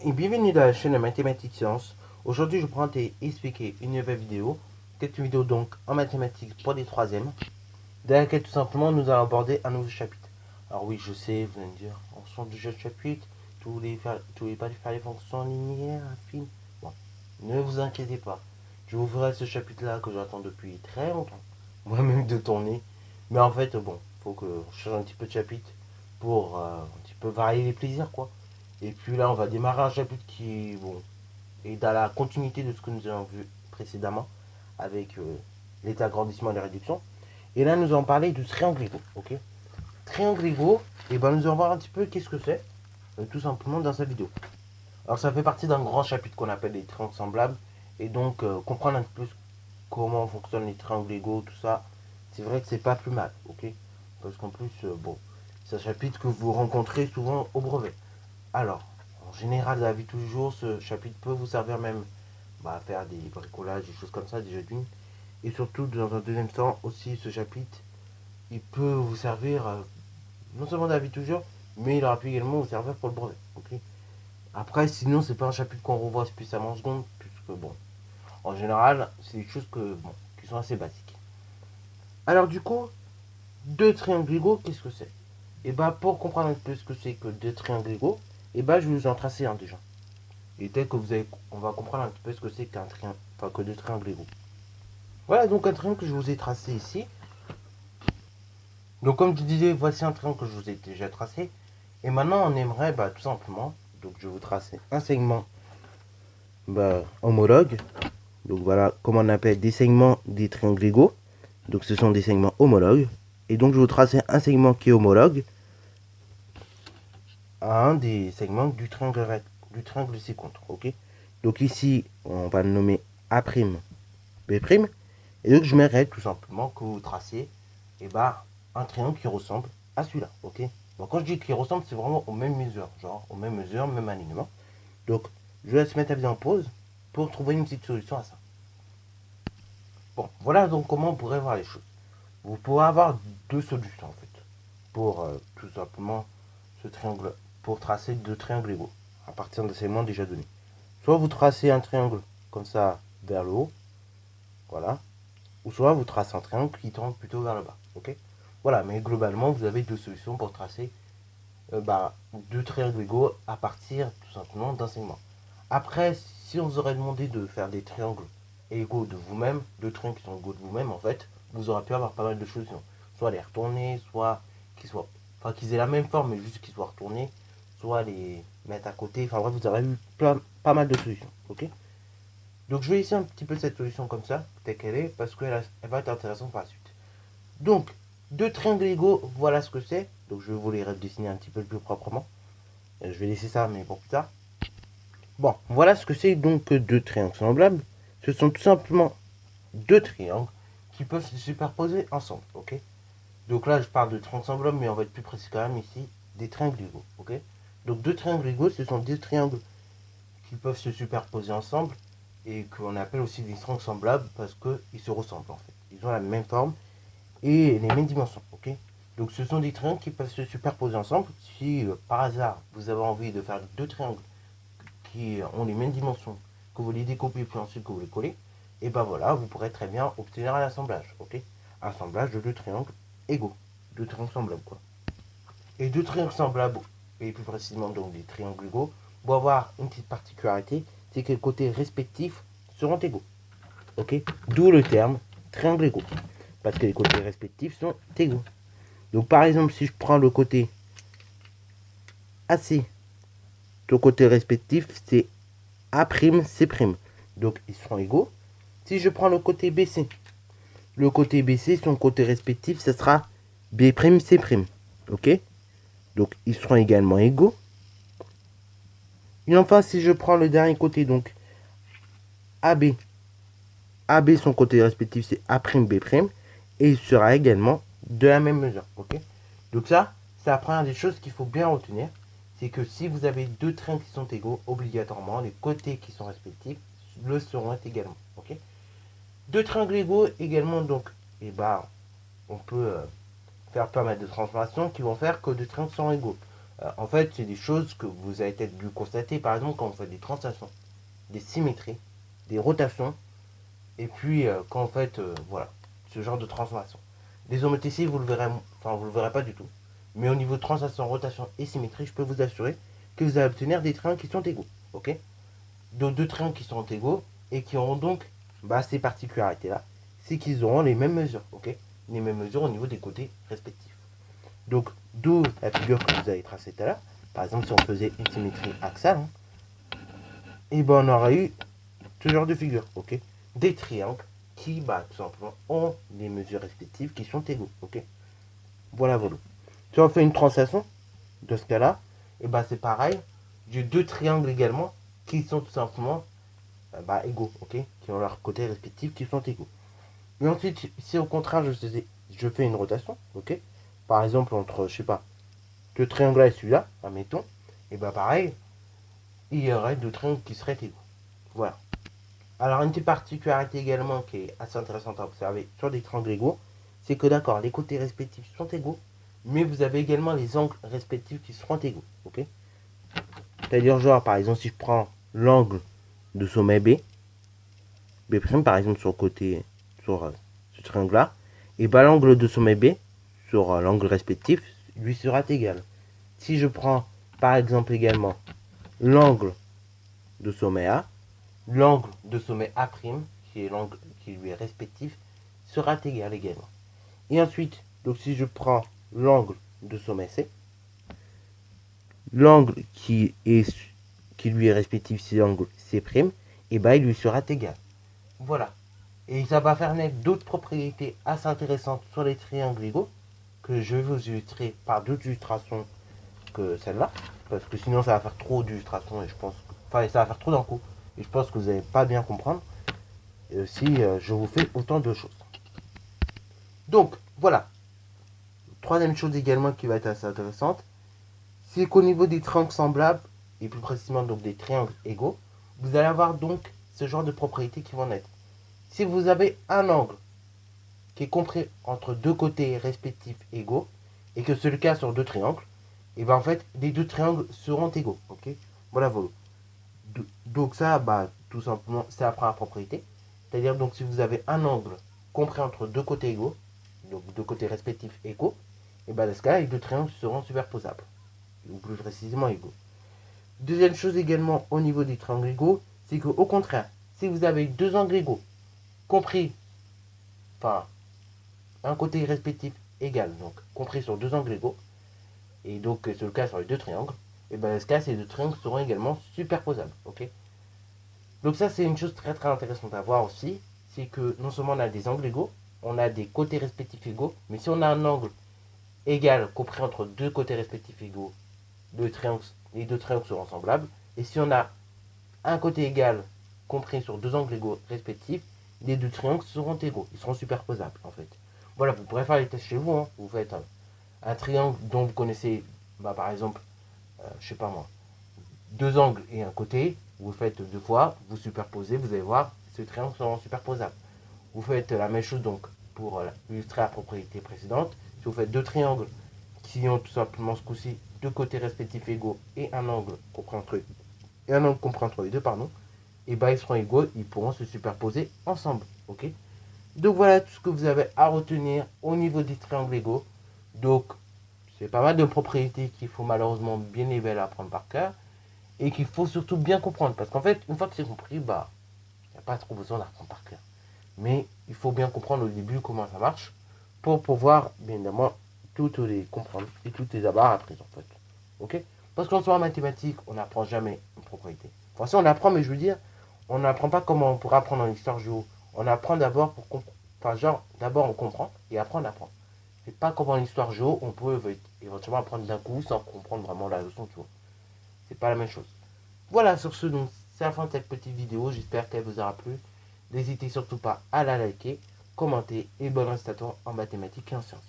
et bienvenue dans la chaîne de Mathématiques Sciences. Aujourd'hui, je prends et expliquer une nouvelle vidéo. Cette vidéo donc en mathématiques pour les troisièmes, dans laquelle tout simplement nous allons aborder un nouveau chapitre. Alors oui, je sais, vous allez me dire, on change de chapitre, tu voulais pas faire les fonctions linéaires, affines. Bon, ne vous inquiétez pas. Je vous ferai ce chapitre-là que j'attends depuis très longtemps, moi-même de tourner. Mais en fait, bon, faut que je change un petit peu de chapitre pour un petit peu varier les plaisirs, quoi. Et puis là, on va démarrer un chapitre qui bon, est dans la continuité de ce que nous avons vu précédemment avec les agrandissements et les réductions. Et là, nous allons parler du triangle égaux. Ok, triangle égaux, et ben nous allons voir un petit peu qu'est-ce que c'est, tout simplement dans cette vidéo. Alors, ça fait partie d'un grand chapitre qu'on appelle les triangles semblables. Et donc, comprendre un petit peu comment fonctionnent les triangles égaux, tout ça, c'est vrai que c'est pas plus mal. Ok, parce qu'en plus, bon, c'est un chapitre que vous rencontrez souvent au brevet. Alors, en général, dans la vie de tous les jours, ce chapitre peut vous servir même à faire des bricolages, des choses comme ça, déjà d'une. Et surtout, dans un deuxième temps, aussi, ce chapitre, il peut vous servir non seulement dans la vie de tous les jours, mais il aura pu également vous servir pour le brevet. Ok. Après, sinon, c'est pas un chapitre qu'on revoit spécialement en seconde, puisque bon, en général, c'est des choses bon, qui sont assez basiques. Alors, du coup, deux triangles égaux, qu'est-ce que c'est? Et bah, pour comprendre un peu ce que c'est que deux triangles égaux, et bah, je vais vous en tracer un déjà. Et tel que on va comprendre un petit peu ce que c'est qu'un triangle, enfin que deux triangles égaux. Voilà donc un triangle que je vous ai tracé ici. Donc comme je disais, voici un triangle que je vous ai déjà tracé. Et maintenant on aimerait tout simplement, donc je vais vous tracer un segment homologue. Donc voilà, comme on appelle des segments des triangles égaux. Donc ce sont des segments homologues. Et donc je vais vous tracer un segment qui est homologue à un des segments du triangle ci-contre. Ok. Donc ici, on va le nommer A', B'. Et donc je mets tout simplement que vous tracez un triangle qui ressemble à celui-là. Ok. Donc quand je dis qu'il ressemble, c'est vraiment aux mêmes mesures. Genre aux mêmes mesures, même alignement. Donc je vais se mettre la vidéo en pause pour trouver une petite solution à ça. Bon, voilà donc comment on pourrait voir les choses. Vous pourrez avoir deux solutions en fait. Pour tout simplement ce triangle, pour tracer deux triangles égaux. À partir de ces segments déjà donnés. Soit vous tracez un triangle comme ça vers le haut. Voilà. Ou soit vous tracez un triangle qui tend plutôt vers le bas. Ok. Voilà, mais globalement, vous avez deux solutions pour tracer deux triangles égaux à partir tout simplement d'un segment. Après, si on vous aurait demandé de faire des triangles égaux de vous-même, deux triangles qui sont égaux de vous-même, en fait, vous aurez pu avoir pas mal de solutions. Soit les retourner, soit qu'ils aient la même forme, mais juste qu'ils soient retournés, soit les mettre à côté. Enfin bref, vous aurez eu pas mal de solutions. Ok. Donc je vais essayer un petit peu cette solution comme ça, telle qu'elle est, parce qu'elle va être intéressante par la suite. Donc, deux triangles égaux, voilà ce que c'est. Donc je vais vous les redessiner un petit peu plus proprement. Je vais laisser ça, mais pour plus tard. Bon, voilà ce que c'est donc deux triangles semblables. Ce sont tout simplement deux triangles qui peuvent se superposer ensemble, ok. Donc là, je parle de triangles semblables, mais on va être plus précis quand même ici, des triangles égaux, ok. Donc deux triangles égaux, ce sont deux triangles qui peuvent se superposer ensemble et qu'on appelle aussi des triangles semblables parce qu'ils se ressemblent en fait. Ils ont la même forme et les mêmes dimensions, ok. Donc ce sont des triangles qui peuvent se superposer ensemble. Si par hasard vous avez envie de faire deux triangles qui ont les mêmes dimensions, que vous les découpez puis ensuite que vous les collez, et ben voilà, vous pourrez très bien obtenir un assemblage, ok. Assemblage de deux triangles égaux, deux triangles semblables quoi. Et deux triangles semblables, et plus précisément donc des triangles égaux, vont avoir une petite particularité, c'est que les côtés respectifs seront égaux. Ok. D'où le terme triangle égaux. Parce que les côtés respectifs sont égaux. Donc par exemple, si je prends le côté AC, le côté respectif c'est A'C'. Donc ils seront égaux. Si je prends le côté BC, son côté respectif, ce sera B'C'. Ok. Donc ils seront également égaux. Et enfin, si je prends le dernier côté, donc AB, son côté respectif, c'est A'B', et il sera également de la même mesure. Ok. Donc ça, c'est la première des choses qu'il faut bien retenir. C'est que si vous avez deux triangles qui sont égaux, obligatoirement, les côtés qui sont respectifs le seront également. Ok. Deux triangles égaux également, donc, on peut faire pas mal de transformations qui vont faire que deux triangles sont égaux. En fait, c'est des choses que vous avez peut-être dû constater, par exemple, quand on fait des translations, des symétries, des rotations, et puis quand on fait, voilà, ce genre de transformation. Les homothéties, vous le verrez, enfin, vous le verrez pas du tout. Mais au niveau de translation, rotation et symétrie, je peux vous assurer que vous allez obtenir des triangles qui sont égaux. Ok? Donc deux triangles qui sont égaux et qui auront donc ces particularités-là. C'est qu'ils auront les mêmes mesures. Ok? Les mêmes mesures au niveau des côtés respectifs. Donc, d'où la figure que vous avez tracée tout à l'heure. Par exemple, si on faisait une symétrie axiale, et ben on aurait eu ce genre de figure. Ok? Des triangles qui, tout simplement, ont des mesures respectives qui sont égaux. Ok? Voilà, voilà. Si on fait une translation, de ce cas-là, et c'est pareil. J'ai deux triangles également qui sont tout simplement égaux, ok? Qui ont leurs côtés respectifs qui sont égaux. Et ensuite, si au contraire je fais une rotation, ok? Par exemple, entre, je sais pas, ce triangle-là et celui-là, admettons, et pareil, il y aurait deux triangles qui seraient égaux. Voilà. Alors, une petite particularité également qui est assez intéressante à observer sur des triangles égaux, c'est que d'accord, les côtés respectifs sont égaux, mais vous avez également les angles respectifs qui seront égaux. Ok? C'est-à-dire, genre, par exemple, si je prends l'angle de sommet B' par exemple, sur le côté, sur ce triangle-là, et l'angle de sommet B, sur l'angle respectif, lui sera égal. Si je prends, par exemple, également l'angle de sommet A, l'angle de sommet A', qui est l'angle qui lui est respectif, sera égal également. Et ensuite, donc si je prends l'angle de sommet C, l'angle qui lui est respectif, c'est l'angle C', et il lui sera égal. Voilà. Et ça va faire naître d'autres propriétés assez intéressantes sur les triangles égaux, que je vais vous illustrer par d'autres illustrations que celle-là, parce que sinon ça va faire trop d'illustrations et je pense ça va faire trop d'un coup, et je pense que vous n'allez pas bien comprendre si je vous fais autant de choses. Donc, voilà. Troisième chose également qui va être assez intéressante, c'est qu'au niveau des triangles semblables, et plus précisément donc des triangles égaux, vous allez avoir donc ce genre de propriétés qui vont naître. Si vous avez un angle qui est compris entre deux côtés respectifs égaux, et que c'est le cas sur deux triangles, et en fait, les deux triangles seront égaux. Ok? Voilà, voilà. Donc ça, tout simplement, c'est la première propriété. C'est-à-dire, donc, si vous avez un angle compris entre deux côtés égaux, donc deux côtés respectifs égaux, et dans ce cas-là, les deux triangles seront superposables. Ou plus précisément égaux. Deuxième chose également au niveau des triangles égaux, c'est qu'au contraire, si vous avez deux angles égaux, compris, un côté respectif égal, donc compris sur deux angles égaux, et donc c'est le cas sur les deux triangles, et dans ce cas, ces deux triangles seront également superposables. Ok? Donc ça, c'est une chose très très intéressante à voir aussi, c'est que non seulement on a des angles égaux, on a des côtés respectifs égaux, mais si on a un angle égal compris entre deux côtés respectifs égaux, les deux triangles seront semblables, et si on a un côté égal compris sur deux angles égaux respectifs, les deux triangles seront égaux, ils seront superposables en fait. Voilà, vous pourrez faire les tests chez vous, hein. Vous faites un triangle dont vous connaissez, par exemple, je sais pas moi, deux angles et un côté, vous faites deux fois, vous superposez, vous allez voir, ce triangle sera superposable. Vous faites la même chose donc pour illustrer la propriété précédente. Si vous faites deux triangles qui ont tout simplement ce coup-ci deux côtés respectifs égaux et un angle compris entre les deux, pardon, et ils seront égaux, ils pourront se superposer ensemble. Ok? Donc voilà tout ce que vous avez à retenir au niveau des triangles égaux. Donc c'est pas mal de propriétés qu'il faut malheureusement bien et bien apprendre par cœur et qu'il faut surtout bien comprendre. Parce qu'en fait, une fois que c'est compris, il n'y a pas trop besoin d'apprendre par cœur. Mais il faut bien comprendre au début comment ça marche pour pouvoir, bien évidemment, toutes les comprendre et toutes les avoir apprises en fait. Ok? Parce qu'en soi, en mathématiques, on n'apprend jamais une propriété. Enfin, si on apprend, mais je veux dire, on n'apprend pas comme on pourrait apprendre en histoire géo. On apprend d'abord pour comprendre. Enfin, genre, d'abord on comprend et après on apprend. C'est pas comme en histoire géo, on peut éventuellement apprendre d'un coup sans comprendre vraiment la leçon, tu vois. C'est pas la même chose. Voilà, sur ce, donc, c'est la fin de cette petite vidéo. J'espère qu'elle vous aura plu. N'hésitez surtout pas à la liker, commenter et bonne reste à toi en mathématiques et en sciences.